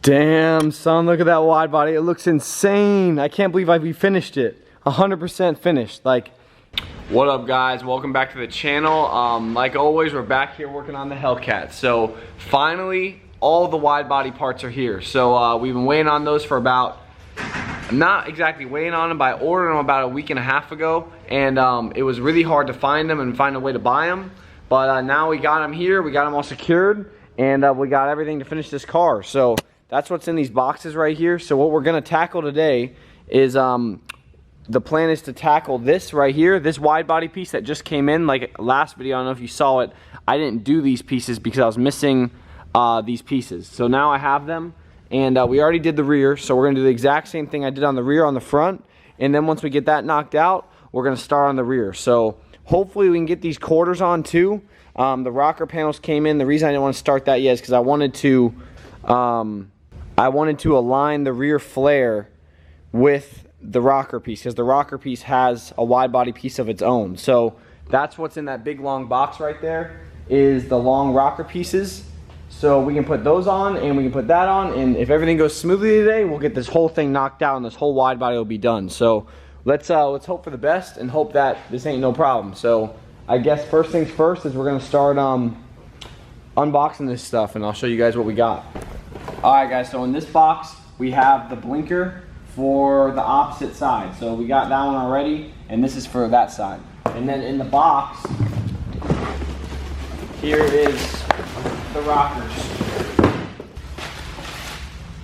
Damn, son, look at that wide body. It looks insane. I can't believe we finished it. 100% finished. Like, what up, guys? Welcome back to the channel. Like always, we're back here working on the Hellcat. So finally, all the wide body parts are here. So we've been waiting on those for about, not exactly waiting on them, but I ordered them about a week and a half ago, and it was really hard to find them and find a way to buy them. But now we got them here. We got them all secured, and we got everything to finish this car. So that's what's in these boxes right here. So what we're gonna tackle today is the plan is to tackle this right here, this wide body piece that just came in. Like last video, I don't know if you saw it, I didn't do these pieces because I was missing these pieces. So now I have them, and we already did the rear, so we're gonna do the exact same thing I did on the rear on the front, and then once we get that knocked out, we're gonna start on the rear. So hopefully we can get these quarters on too. The rocker panels came in. The reason I didn't want to start that yet is because I wanted to align the rear flare with the rocker piece, because the rocker piece has a wide body piece of its own. So that's what's in that big long box right there, is the long rocker pieces. So we can put those on and we can put that on, and if everything goes smoothly today, we'll get this whole thing knocked out and this whole wide body will be done. So let's hope for the best and hope that this ain't no problem. So I guess first things first is we're gonna start unboxing this stuff, and I'll show you guys what we got. Alright guys, so in this box we have the blinker for the opposite side. So we got that one already, and this is for that side. And then in the box, here is the rockers.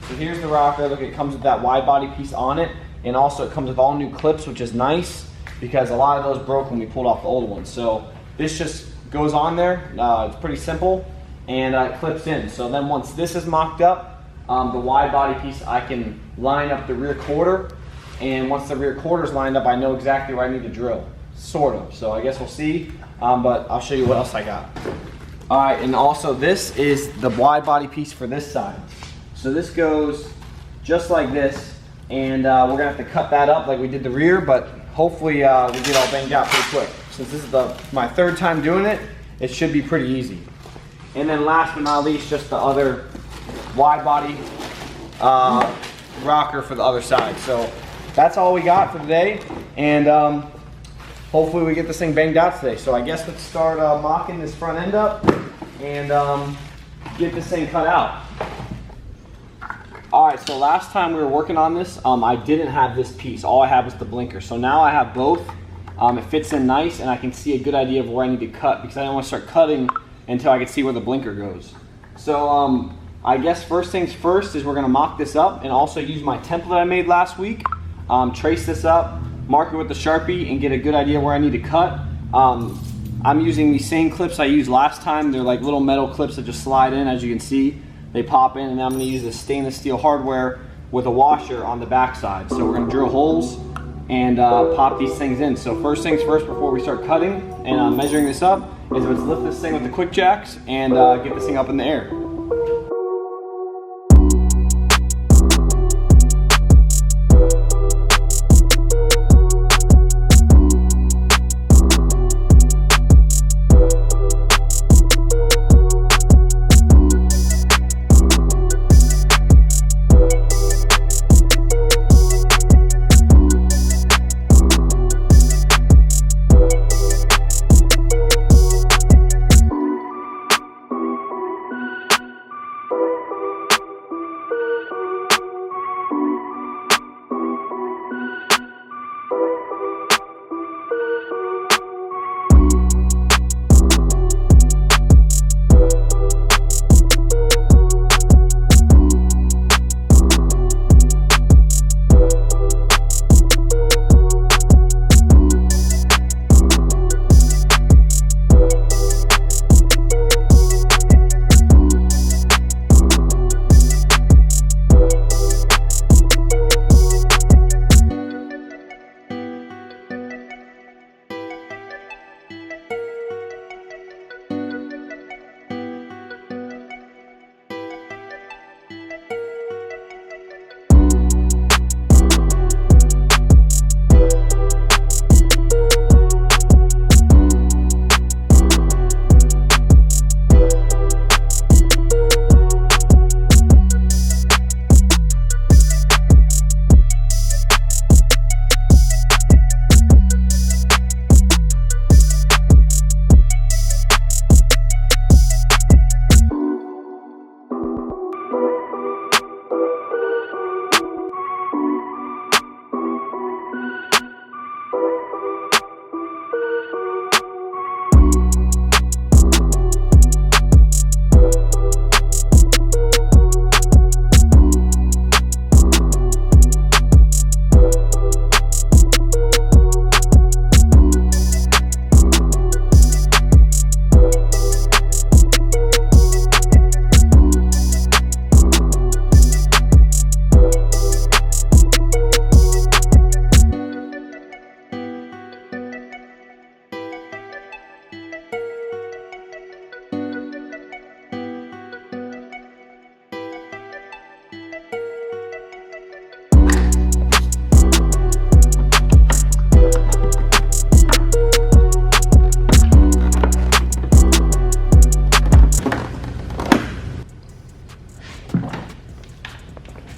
So here's the rocker. Look, it comes with that wide body piece on it, and also it comes with all new clips, which is nice because a lot of those broke when we pulled off the old ones. So this just goes on there. It's pretty simple, and it clips in. So then once this is mocked up, the wide body piece, I can line up the rear quarter, and once the rear quarter is lined up, I know exactly where I need to drill, sort of. So I guess we'll see, but I'll show you what else I got. All right, and also this is the wide body piece for this side. So this goes just like this, and we're gonna have to cut that up like we did the rear, but hopefully we get all banged out pretty quick. Since this is my third time doing it, it should be pretty easy. And then last but not least, just the other wide body rocker for the other side. So that's all we got for today, and hopefully we get this thing banged out today. So I guess let's start mocking this front end up and get this thing cut out. Alright, so last time we were working on this, I didn't have this piece. All I had was the blinker. So now I have both. It fits in nice, and I can see a good idea of where I need to cut, because I don't want to start cutting until I can see where the blinker goes. So I guess first things first is we're going to mock this up and also use my template I made last week. Trace this up, mark it with the Sharpie, and get a good idea where I need to cut. I'm using the same clips I used last time. They're like little metal clips that just slide in, as you can see. They pop in, and I'm going to use this stainless steel hardware with a washer on the back side. So we're going to drill holes and pop these things in. So first things first, before we start cutting and measuring this up, is let's lift this thing with the quick jacks and get this thing up in the air.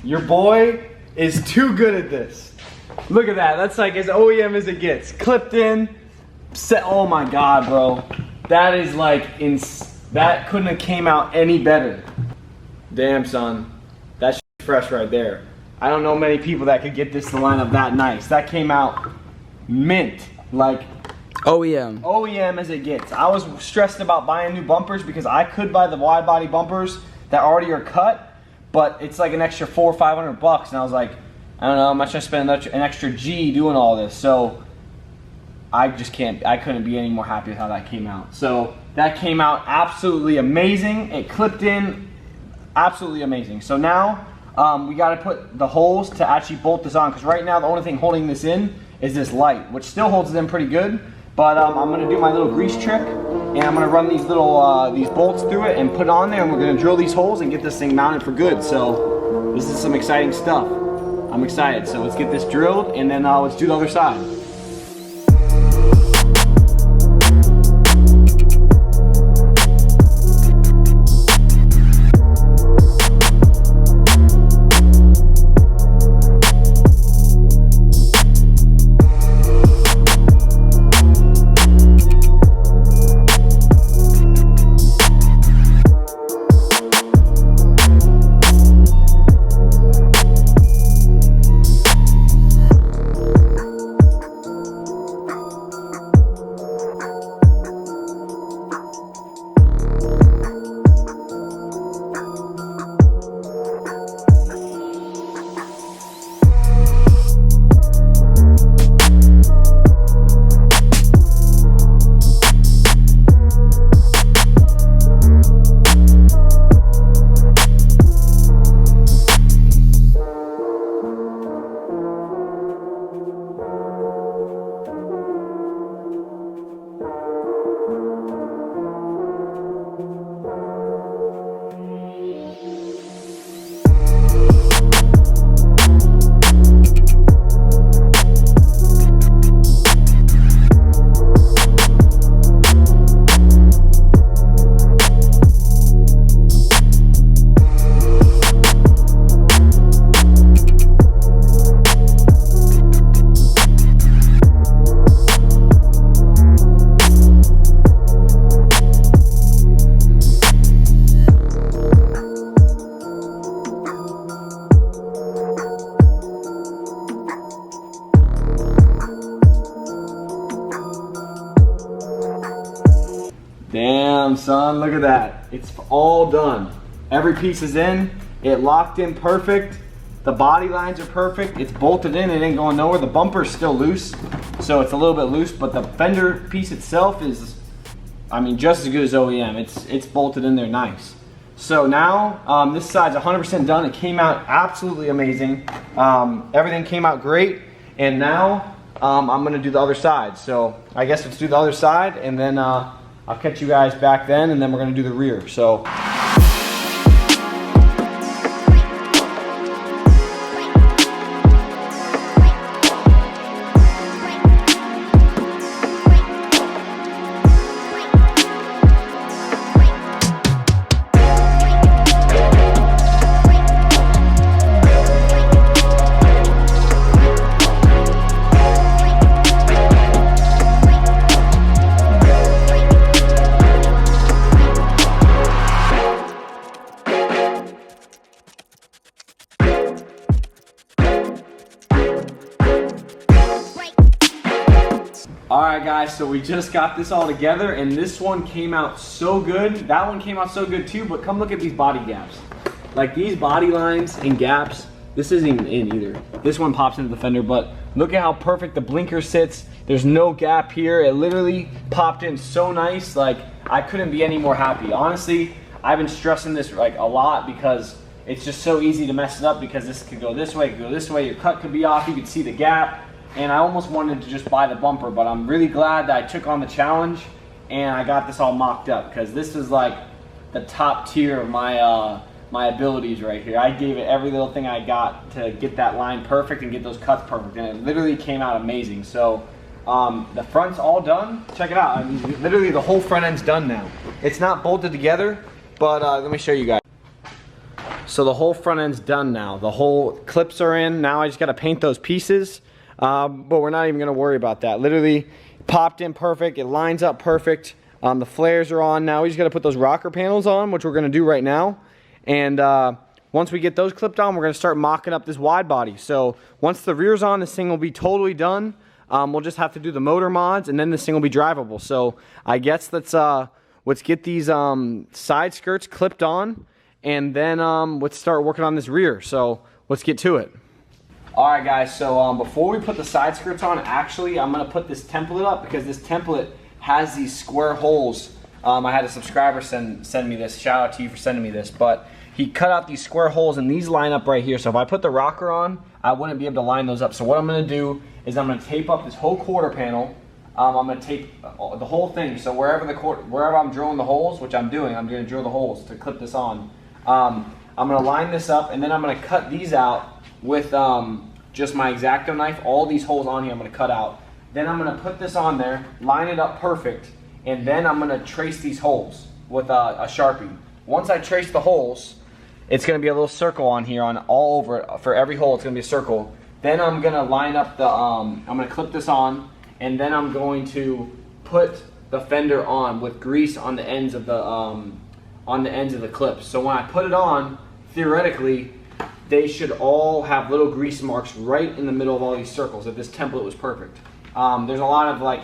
Your boy is too good at this. Look at that. That's like as OEM as it gets. Clipped in, set. Oh my God, bro. That is like, that couldn't have came out any better. Damn, son. That's fresh right there. I don't know many people that could get this to line up that nice. That came out mint. Like OEM. OEM as it gets. I was stressed about buying new bumpers because I could buy the wide body bumpers that already are cut, but it's like an extra $400 or $500, and I was like, I don't know, I'm not trying to spend an extra G doing all this. So I just can't, I couldn't be any more happy with how that came out. So that came out absolutely amazing. It clipped in absolutely amazing. So now we got to put the holes to actually bolt this on, because right now the only thing holding this in is this light, which still holds it in pretty good. But I'm gonna do my little grease trick, and I'm gonna run these little these bolts through it and put it on there, and we're gonna drill these holes and get this thing mounted for good. So this is some exciting stuff. I'm excited. So let's get this drilled, and then let's do the other side. Damn, son, look at that. It's all done. Every piece is in. It locked in perfect. The body lines are perfect. It's bolted in. It ain't going nowhere. The bumper's still loose, so it's a little bit loose, but the fender piece itself is, I mean, just as good as OEM. It's bolted in there nice. So now, this side's 100% done. It came out absolutely amazing. Everything came out great, and now I'm gonna do the other side. So I guess let's do the other side, and then I'll catch you guys back then, and then we're gonna do the rear. So. Alright guys, so we just got this all together, and this one came out so good. That one came out so good too, but come look at these body gaps. Like these body lines and gaps, this isn't even in either. This one pops into the fender, but look at how perfect the blinker sits. There's no gap here. It literally popped in so nice. Like, I couldn't be any more happy. Honestly, I've been stressing this like a lot because it's just so easy to mess it up, because this could go this way, it could go this way, your cut could be off, you could see the gap. And I almost wanted to just buy the bumper, but I'm really glad that I took on the challenge and I got this all mocked up, because this is like the top tier of my my abilities right here. I gave it every little thing I got to get that line perfect and get those cuts perfect, and it literally came out amazing. So the front's all done. Check it out. I mean, literally the whole front end's done now. It's not bolted together, but let me show you guys. So the whole front end's done now. The whole clips are in. Now I just gotta paint those pieces, but we're not even gonna worry about that. Literally popped in perfect. It lines up perfect. The flares are on now. We just gotta put those rocker panels on, which we're gonna do right now. And once we get those clipped on, we're gonna start mocking up this wide body. So once the rear's on, this thing will be totally done. We'll just have to do the motor mods, and then this thing will be drivable. So I guess let's get these side skirts clipped on, and then let's start working on this rear. So let's get to it. All right, guys, so before we put the side skirts on, actually, I'm gonna put this template up because this template has these square holes. I had a subscriber send me this. Shout out to you for sending me this. But he cut out these square holes, and these line up right here. So if I put the rocker on, I wouldn't be able to line those up. So what I'm gonna do is I'm gonna tape up this whole quarter panel. I'm gonna tape the whole thing. So wherever I'm drilling the holes, which I'm doing, I'm gonna drill the holes to clip this on. I'm gonna line this up, and then I'm gonna cut these out with just my X-Acto knife. All these holes on here I'm gonna cut out. Then I'm gonna put this on there, line it up perfect, and then I'm gonna trace these holes with a Sharpie. Once I trace the holes, it's gonna be a little circle on here on all over it. For every hole, it's gonna be a circle. Then I'm gonna line up the, I'm gonna clip this on, and then I'm going to put the fender on with grease on the ends of the clips. So when I put it on, theoretically, they should all have little grease marks right in the middle of all these circles if this template was perfect. There's a lot of like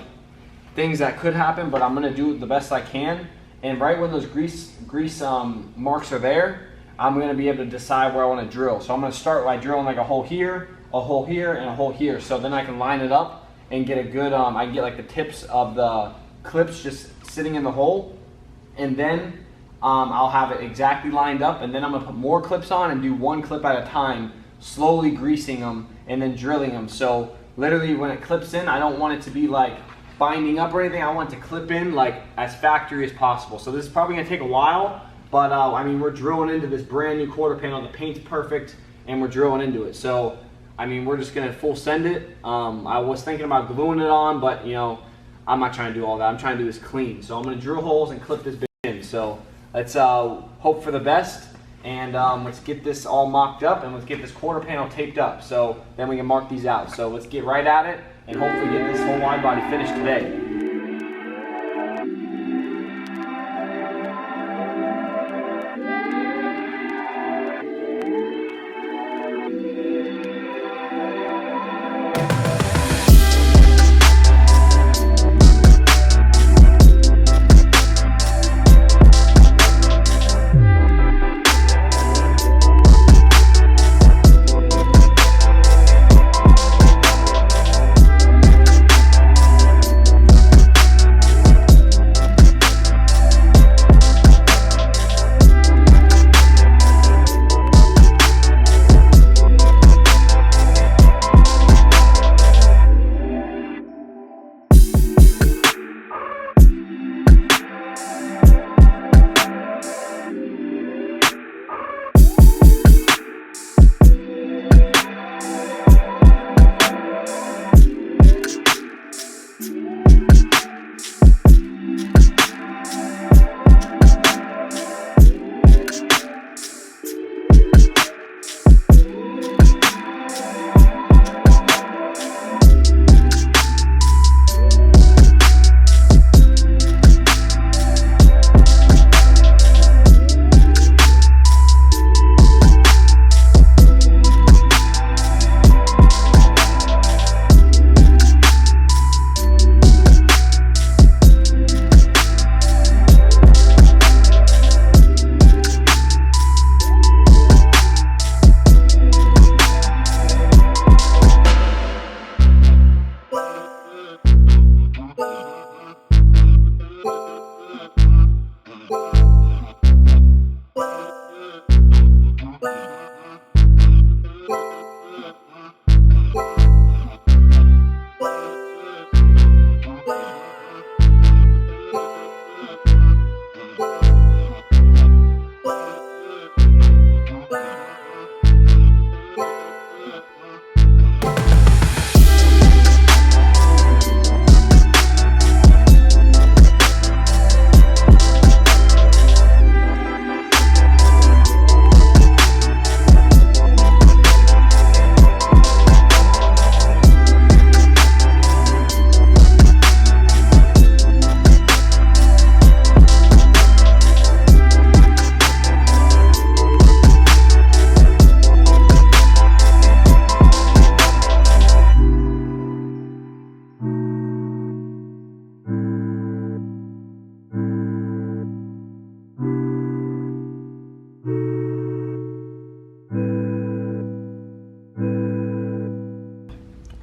things that could happen, but I'm gonna do the best I can. And right when those grease marks are there, I'm gonna be able to decide where I wanna drill. So I'm gonna start by drilling like a hole here, and a hole here. So then I can line it up and get a good, I can get like the tips of the clips just sitting in the hole. And then I'll have it exactly lined up, and then I'm gonna put more clips on and do one clip at a time, slowly greasing them and then drilling them. So literally when it clips in, I don't want it to be like binding up or anything. I want it to clip in like as factory as possible. So this is probably gonna take a while, but I mean, we're drilling into this brand new quarter panel. The paint's perfect, and we're drilling into it. So I mean, we're just gonna full send it. I was thinking about gluing it on, but you know, I'm not trying to do all that. I'm trying to do this clean. So I'm gonna drill holes and clip this bit in. So let's hope for the best, and let's get this all mocked up, and let's get this quarter panel taped up, so then we can mark these out. So let's get right at it and hopefully get this whole wide body finished today.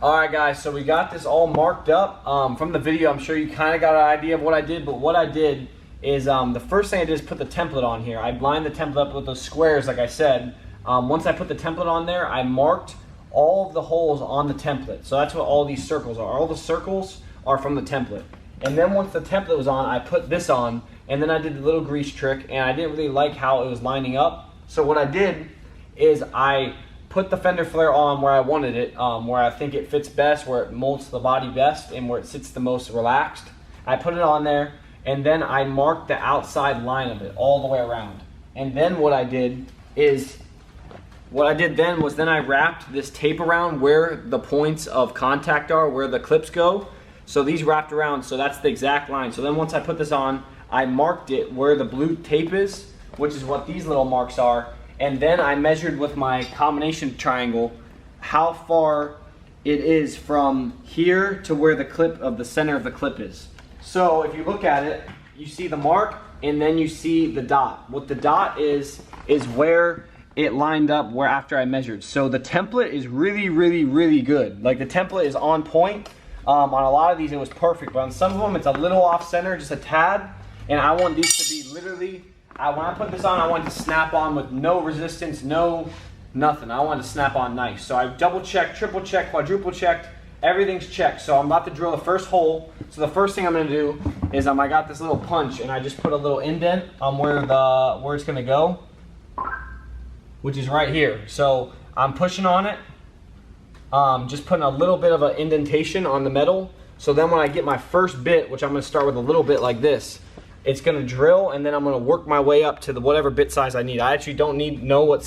Alright guys, so we got this all marked up. From the video, I'm sure you kind of got an idea of what I did, but what I did is the first thing I did is put the template on here. I lined the template up with those squares like I said. Once I put the template on there, I marked all of the holes on the template. So that's what all these circles are. All the circles are from the template. And then once the template was on, I put this on, and then I did the little grease trick, and I didn't really like how it was lining up. So what I did is I put the fender flare on where I wanted it, where I think it fits best, where it molds the body best, and where it sits the most relaxed. I put it on there, and then I marked the outside line of it all the way around. And then what I did then was I wrapped this tape around where the points of contact are, where the clips go. So these wrapped around, so that's the exact line. So then once I put this on, I marked it where the blue tape is, which is what these little marks are. And then I measured with my combination triangle how far it is from here to where the clip of the center of the clip is. So if you look at it, you see the mark and then you see the dot. What the dot is where it lined up where after I measured. So the template is really good. Like the template is on point. On a lot of these it was perfect, but on some of them it's a little off center, just a tad. And I want these to be literally, when I put this on, I want it to snap on with no resistance, no nothing. I want it to snap on nice. So I double checked, triple checked, quadruple checked, everything's checked. So I'm about to drill the first hole. So the first thing I'm gonna do is I got this little punch and I just put a little indent on where it's gonna go, which is right here. So I'm pushing on it, just putting a little bit of an indentation on the metal. So then when I get my first bit, which I'm gonna start with a little bit like this, it's gonna drill and then I'm gonna work my way up to the whatever bit size I need. I actually don't know what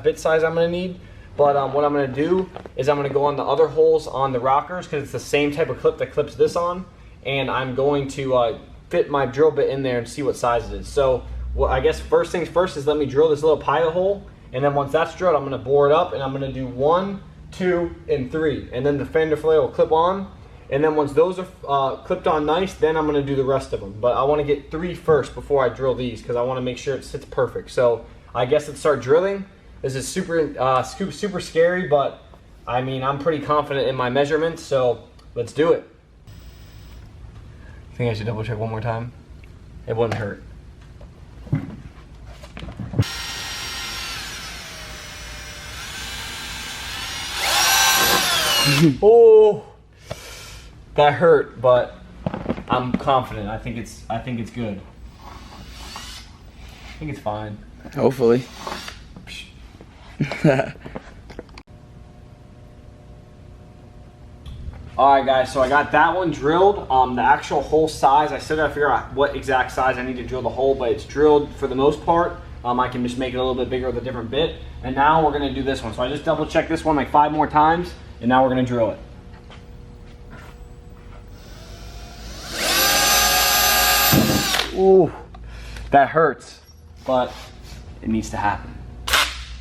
bit size I'm gonna need, but what I'm gonna do is I'm gonna go on the other holes on the rockers because it's the same type of clip that clips this on, and I'm going to fit my drill bit in there and see what size it is. So well, I guess first things first is let me drill this little pilot hole, and then once that's drilled, I'm gonna bore it up and I'm gonna do 1, 2, and 3, and then the fender flare will clip on. And then once those are clipped on nice, then I'm gonna do the rest of them. But I wanna get 3 first before I drill these because I wanna make sure it sits perfect. So I guess let's start drilling. This is super scary, but I mean, I'm pretty confident in my measurements, so let's do it. I think I should double check one more time. It wouldn't hurt. Oh! That hurt, but I'm confident. I think it's good. I think it's fine. Hopefully. Alright guys, so I got that one drilled. The actual hole size, I still gotta figure out what exact size I need to drill the hole, but it's drilled for the most part. I can just make it a little bit bigger with a different bit. And now we're gonna do this one. So I just double checked this one like 5 more times, and now we're gonna drill it. Ooh, that hurts, but it needs to happen.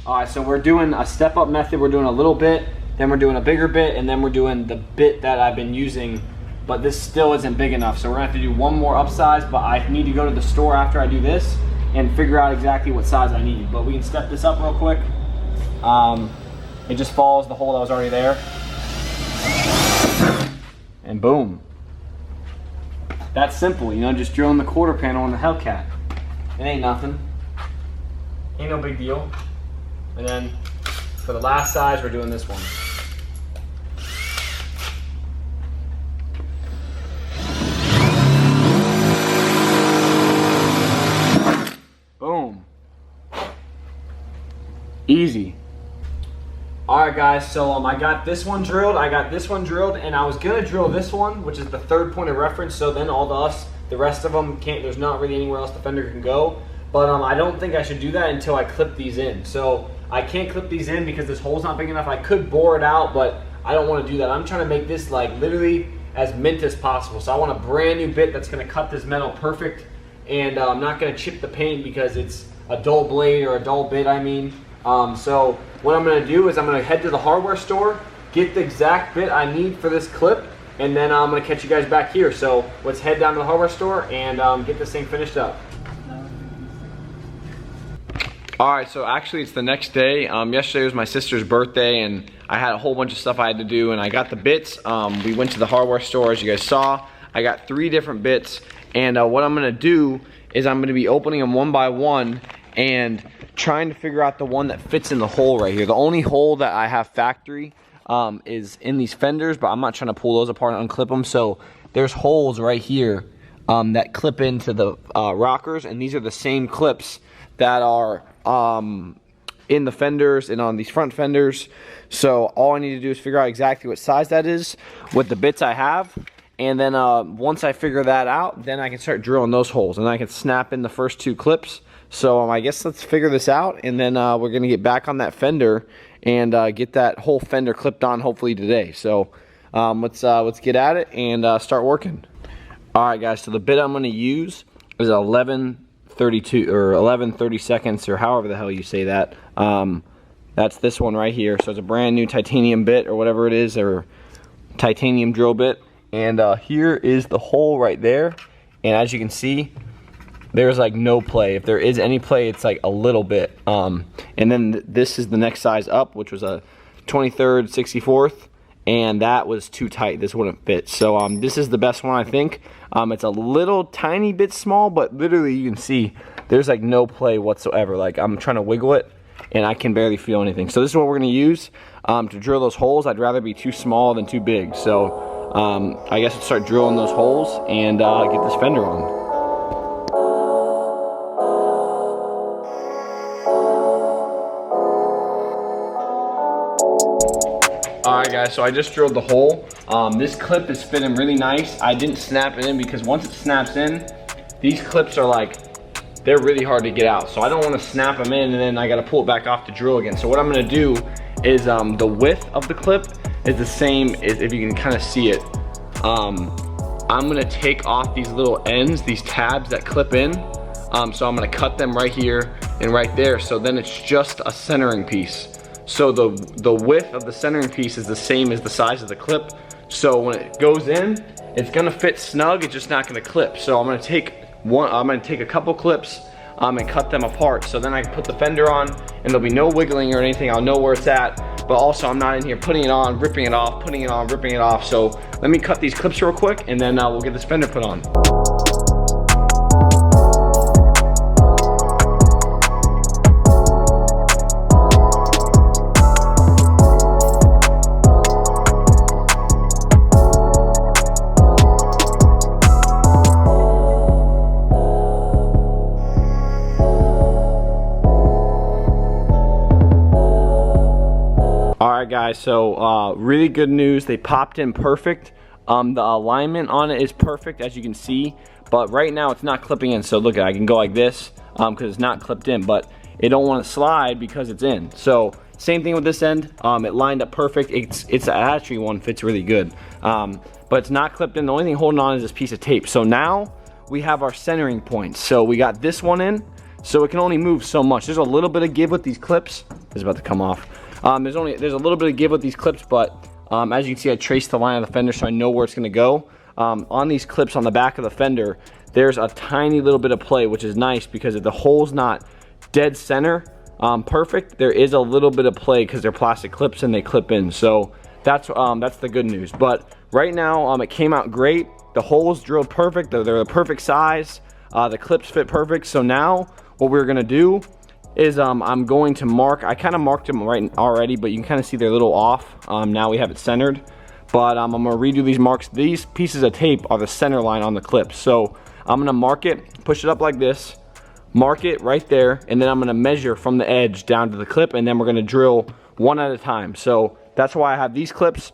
All right, so we're doing a step-up method. We're doing a little bit, then we're doing a bigger bit, and then we're doing the bit that I've been using, but this still isn't big enough. So we're gonna have to do one more upsize, but I need to go to the store after I do this and figure out exactly what size I need. But we can step this up real quick. It just follows the hole that was already there. And boom. That's simple, you know, just drilling the quarter panel on the Hellcat. It ain't nothing. Ain't no big deal. And then for the last size, we're doing this one. Boom. Easy. Alright guys, so I got this one drilled, and I was gonna drill this one, which is the 3rd point of reference, so then the rest of them there's not really anywhere else the fender can go. But I don't think I should do that until I clip these in. So I can't clip these in because this hole's not big enough. I could bore it out, but I don't want to do that. I'm trying to make this like literally as mint as possible. So I want a brand new bit that's gonna cut this metal perfect, and I'm not gonna chip the paint because it's a dull blade or a dull bit, I mean. So what I'm gonna do is I'm gonna head to the hardware store, get the exact bit I need for this clip, and then I'm gonna catch you guys back here. So let's head down to the hardware store and get this thing finished up. Alright, so actually it's the next day. Yesterday was my sister's birthday and I had a whole bunch of stuff I had to do, and I got the bits. We went to the hardware store, as you guys saw. I got 3 different bits, and what I'm gonna do is I'm gonna be opening them one by one and trying to figure out the one that fits in the hole right here. The only hole that I have factory is in these fenders, but I'm not trying to pull those apart and unclip them. So there's holes right here that clip into the rockers, and these are the same clips that are in the fenders and on these front fenders. So all I need to do is figure out exactly what size that is with the bits I have, and then once I figure that out, then I can start drilling those holes, and I can snap in the first 2 clips. So I guess let's figure this out, and then we're gonna get back on that fender and get that whole fender clipped on hopefully today. So let's get at it and start working. Alright guys, so the bit I'm gonna use is 11/32 or 11/32, or however the hell you say that. That's this one right here. So it's a brand new titanium bit or whatever it is, or titanium drill bit. And here is the hole right there. And as you can see, there's like no play. If there is any play, it's like a little bit. And then this is the next size up, which was a 23rd 64th, and that was too tight. This wouldn't fit. So this is the best one, I think. It's a little tiny bit small, but literally you can see there's like no play whatsoever. Like I'm trying to wiggle it and I can barely feel anything. So this is what we're gonna use to drill those holes. I'd rather be too small than too big. So I guess let's start drilling those holes and get this fender on. Alright guys, so I just drilled the hole. This clip is fitting really nice. I didn't snap it in because once it snaps in, these clips are like, they're really hard to get out. So I don't want to snap them in and then I got to pull it back off to drill again. So what I'm going to do is the width of the clip is the same, as if you can kind of see it. I'm going to take off these little ends, these tabs that clip in. So I'm going to cut them right here and right there. So then it's just a centering piece. So the width of the centering piece is the same as the size of the clip. So when it goes in, it's gonna fit snug, it's just not gonna clip. So I'm gonna take a couple clips and cut them apart. So then I can put the fender on and there'll be no wiggling or anything. I'll know where it's at, but also I'm not in here putting it on, ripping it off, putting it on, ripping it off. So let me cut these clips real quick and then we'll get this fender put on. Alright guys, so really good news. They popped in perfect. The alignment on it is perfect, as you can see, but right now it's not clipping in. So look at it, I can go like this because it's not clipped in, but it don't want to slide because it's in. So same thing with this end. It lined up perfect. It's a hatchery one, fits really good, but it's not clipped in. The only thing holding on is this piece of tape. So now we have our centering points. So we got this one in, so it can only move so much. There's a little bit of give with these clips. It's about to come off. There's a little bit of give with these clips, but as you can see, I traced the line of the fender so I know where it's going to go. On these clips on the back of the fender, there's a tiny little bit of play, which is nice because if the hole's not dead center perfect, there is a little bit of play because they're plastic clips and they clip in. So that's the good news. But right now it came out great. The holes drilled perfect. They're the perfect size. The clips fit perfect. So now what we're going to do is I'm going to mark. I kind of marked them right already, but you can kind of see they're a little off. Now we have it centered, but I'm gonna redo these marks. These pieces of tape are the center line on the clip. So I'm gonna mark it, push it up like this, mark it right there, and then I'm gonna measure from the edge down to the clip, and then we're gonna drill one at a time. So that's why I have these clips.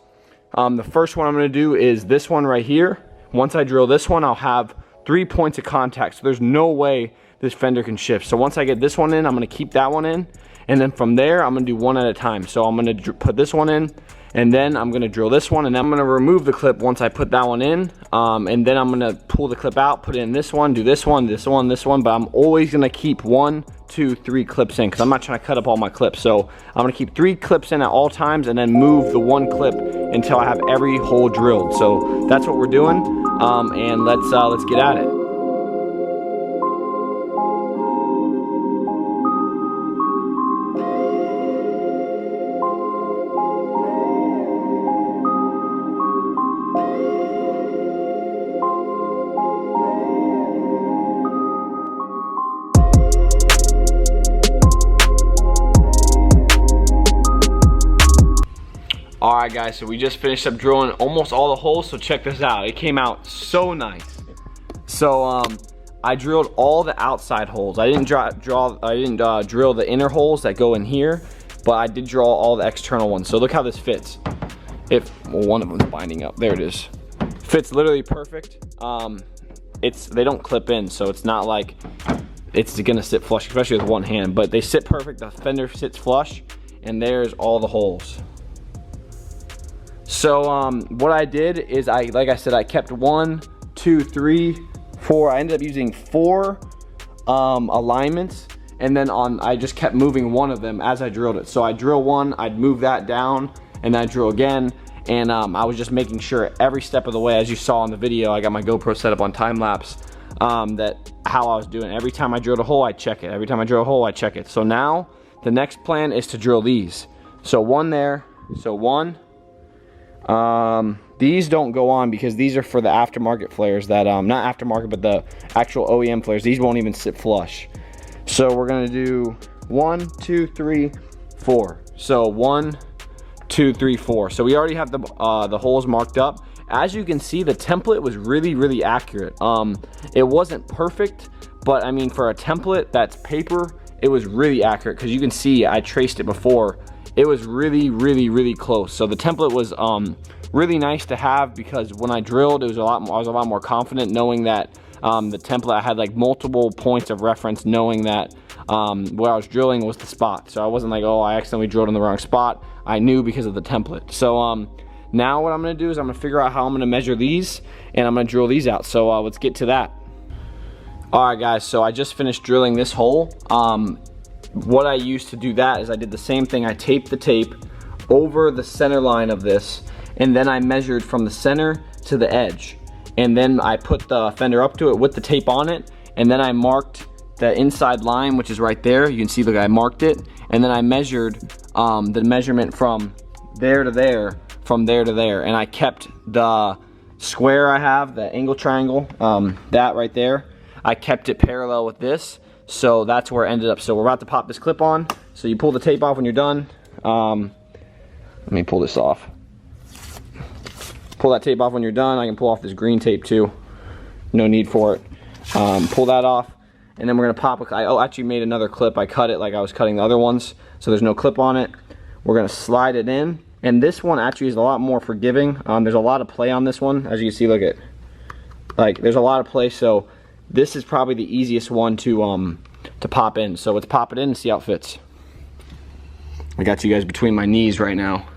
The first one I'm gonna do is this one right here. Once I drill this one, I'll have 3 points of contact. So there's no way this fender can shift. So once I get this one in, I'm going to keep that one in, and then from there I'm going to do one at a time. So I'm going to put this one in, and then I'm going to drill this one, and then I'm going to remove the clip once I put that one in, and then I'm going to pull the clip out, put it in this one, do this one, this one, this one, but I'm always going to keep 1, 2, 3 clips in because I'm not trying to cut up all my clips. So I'm going to keep 3 clips in at all times and then move the 1 clip until I have every hole drilled. So that's what we're doing, and let's get at it. All right, guys, so we just finished up drilling almost all the holes, so check this out. It came out so nice. So I drilled all the outside holes. I didn't drill the inner holes that go in here, but I did draw all the external ones. So look how this fits. Well, one of them's binding up. There it is. Fits literally perfect. They don't clip in, so it's not like it's gonna sit flush, especially with one hand, but they sit perfect. The fender sits flush, and there's all the holes. So what I did is like I said, I kept 1, 2, 3, 4. I ended up using 4 alignments, and then I just kept moving one of them as I drilled it. So I drill one, I'd move that down, and then I drill again. And I was just making sure every step of the way, as you saw in the video, I got my GoPro set up on time lapse, that how I was doing. Every time I drilled a hole, I check it. Every time I drill a hole, I check it. So now the next plan is to drill these. So one there, so one. These don't go on because these are for the aftermarket flares that, not aftermarket, but the actual OEM flares. These won't even sit flush. So we're gonna do 1, 2, 3, 4. So 1, 2, 3, 4. So we already have the holes marked up. As you can see, the template was really accurate. It wasn't perfect, but I mean, for a template that's paper, it was really accurate, because you can see I traced it before. It was really close. So the template was really nice to have, because when I drilled, I was a lot more confident knowing that the template, I had like multiple points of reference, knowing that where I was drilling was the spot. So I wasn't like, oh, I accidentally drilled in the wrong spot. I knew because of the template. So now what I'm gonna do is I'm gonna figure out how I'm gonna measure these, and I'm gonna drill these out. So let's get to that. All right, guys, so I just finished drilling this hole. What I used to do that is I did the same thing. I taped the tape over the center line of this, and then I measured from the center to the edge. And then I put the fender up to it with the tape on it, and then I marked the inside line, which is right there. You can see, look, I marked it, and then I measured the measurement from there to there, from there to there, and I kept the square I have, the angle triangle, that right there, I kept it parallel with this. So that's where it ended up. So we're about to pop this clip on. So you pull the tape off when you're done. Let me pull this off. Pull that tape off when you're done. I can pull off this green tape too. No need for it. Pull that off, and then we're gonna pop. I actually made another clip. I cut it like I was cutting the other ones, so there's no clip on it. We're gonna slide it in, and this one actually is a lot more forgiving. There's a lot of play on this one, as you can see. Look at, like, there's a lot of play. So this is probably the easiest one to pop in. So let's pop it in and see how it fits. I got you guys between my knees right now.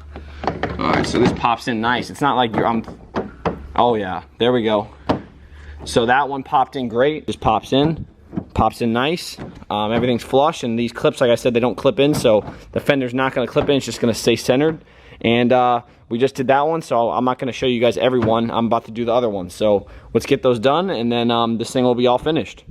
All right, so this pops in nice. It's not like oh yeah, there we go. So that one popped in great. Just pops in nice. Everything's flush, and these clips, like I said, they don't clip in, so the fender's not gonna clip in. It's just gonna stay centered. And we just did that one, so I'm not gonna show you guys every one. I'm about to do the other one. So let's get those done, and then this thing will be all finished.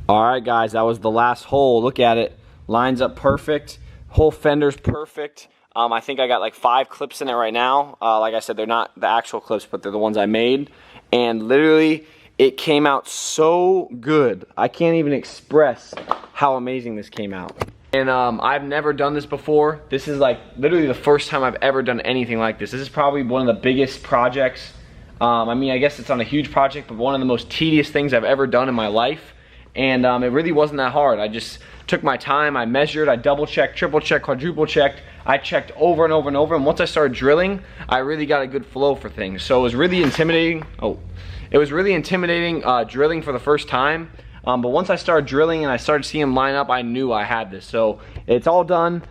All right, guys, that was the last hole. Look at it, lines up perfect. Whole fender's perfect. I think I got like 5 clips in it right now. Like I said, they're not the actual clips, but they're the ones I made. And literally, it came out so good. I can't even express how amazing this came out. And I've never done this before. This is like literally the first time I've ever done anything like this. This is probably one of the biggest projects. I mean, I guess it's on a huge project, but one of the most tedious things I've ever done in my life. And it really wasn't that hard. I just took my time, I measured, I double checked, triple checked, quadruple checked. I checked over and over and over, and once I started drilling, I really got a good flow for things. So it was really intimidating. It was really intimidating drilling for the first time. But once I started drilling and I started seeing them line up, I knew I had this. So it's all done.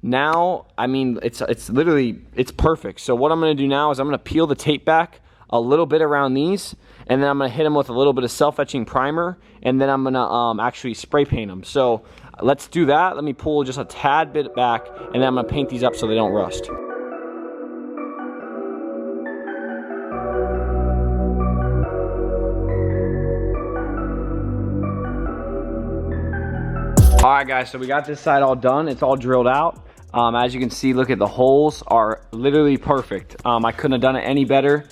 Now, I mean, it's literally, it's perfect. So what I'm gonna do now is I'm gonna peel the tape back a little bit around these, and then I'm gonna hit them with a little bit of self-etching primer, and then I'm gonna actually spray paint them. So let's do that. Let me pull just a tad bit back, and then I'm gonna paint these up so they don't rust. All right, guys, so we got this side all done. It's all drilled out. As you can see, look at the holes are literally perfect. I couldn't have done it any better.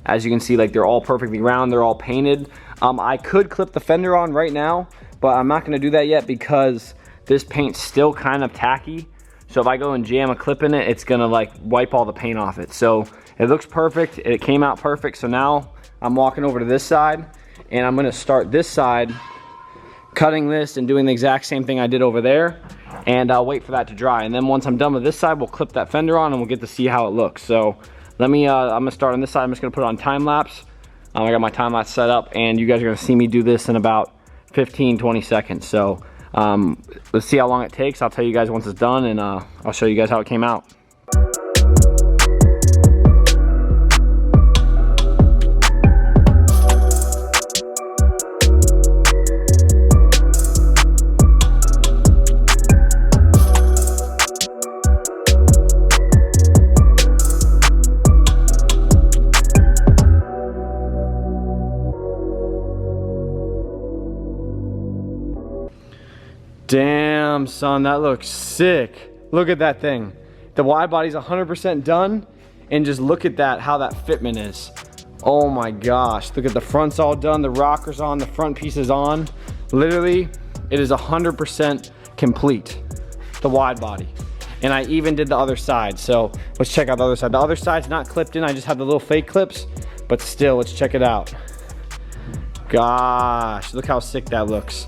As you can see, like, they're all perfectly round, they're all painted. I could clip the fender on right now, but I'm not gonna do that yet because this paint's still kind of tacky. So if I go and jam a clip in it, it's gonna like wipe all the paint off it. So it looks perfect, it came out perfect. So now I'm walking over to this side and I'm gonna start this side, cutting this and doing the exact same thing I did over there, and I'll wait for that to dry. And then once I'm done with this side, we'll clip that fender on and we'll get to see how it looks. So let me, I'm gonna start on this side. I'm just gonna put it on time lapse. I got my time lapse set up and you guys are gonna see me do this in about 15-20 seconds. So let's see how long it takes. I'll tell you guys once it's done, and I'll show you guys how it came out. Damn, son, that looks sick. Look at that thing. The wide body's 100% done, and just look at that, how that fitment is. Oh my gosh, look at the front's all done, the rocker's on, the front piece is on. Literally, it is 100% complete, the wide body. And I even did the other side, so let's check out the other side. The other side's not clipped in, I just have the little fake clips, but still, let's check it out. Gosh, look how sick that looks.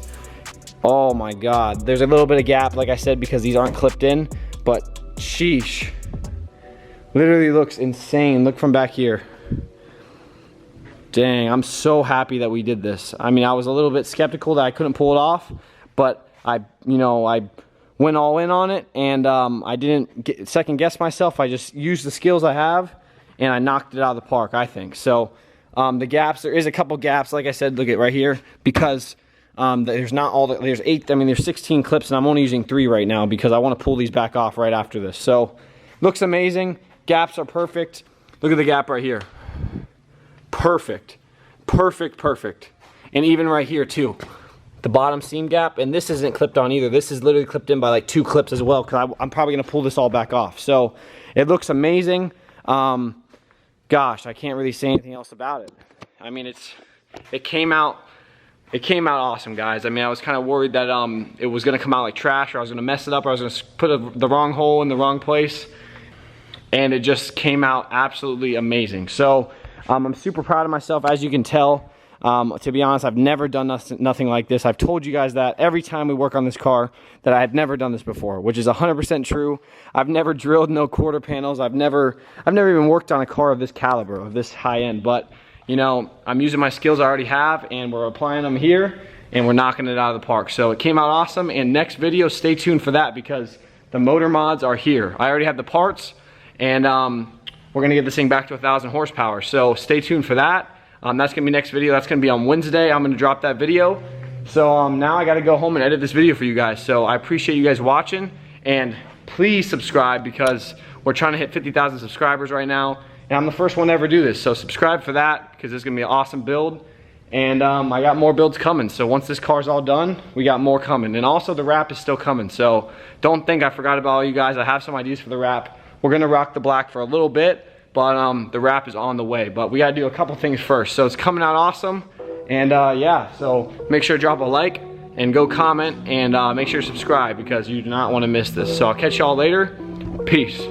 Oh my God, there's a little bit of gap, like I said, because these aren't clipped in, but sheesh. Literally looks insane. Look from back here. Dang, I'm so happy that we did this. I mean, I was a little bit skeptical that I couldn't pull it off, but I went all in on it, and I didn't second guess myself. I just used the skills I have, and I knocked it out of the park, I think. So the gaps, there is a couple gaps, like I said, look at right here, because there's not all the, there's 16 clips, and I'm only using 3 right now because I want to pull these back off right after this. So looks amazing. Gaps are perfect. Look at the gap right here. Perfect, perfect, perfect. And even right here too, the bottom seam gap, and this isn't clipped on either. This is literally clipped in by like 2 clips as well, because I'm probably gonna pull this all back off. So it looks amazing. Gosh, I can't really say anything else about it. I mean, it came out awesome, guys. I mean, I was kind of worried that it was gonna come out like trash, or I was gonna mess it up, or I was gonna put the wrong hole in the wrong place, and it just came out absolutely amazing. So I'm super proud of myself, as you can tell. To be honest, I've never done nothing like this. I've told you guys that every time we work on this car, that I had never done this before, which is 100% true. I've never drilled no quarter panels. I've never even worked on a car of this caliber, of this high end, but you know, I'm using my skills I already have, and we're applying them here, and we're knocking it out of the park. So it came out awesome, and next video, stay tuned for that, because the motor mods are here. I already have the parts, and we're gonna get this thing back to 1,000 horsepower. So stay tuned for that. That's gonna be next video. That's gonna be on Wednesday. I'm gonna drop that video. So now I gotta go home and edit this video for you guys. So I appreciate you guys watching, and please subscribe, because we're trying to hit 50,000 subscribers right now. And I'm the first one to ever do this, so subscribe for that, because it's gonna be an awesome build. And I got more builds coming, so once this car's all done, we got more coming. And also the wrap is still coming, so don't think I forgot about all you guys. I have some ideas for the wrap. We're gonna rock the black for a little bit, but the wrap is on the way. But we gotta do a couple things first. So it's coming out awesome, and yeah, so make sure to drop a like, and go comment, and make sure to subscribe, because you do not wanna miss this. So I'll catch y'all later. Peace.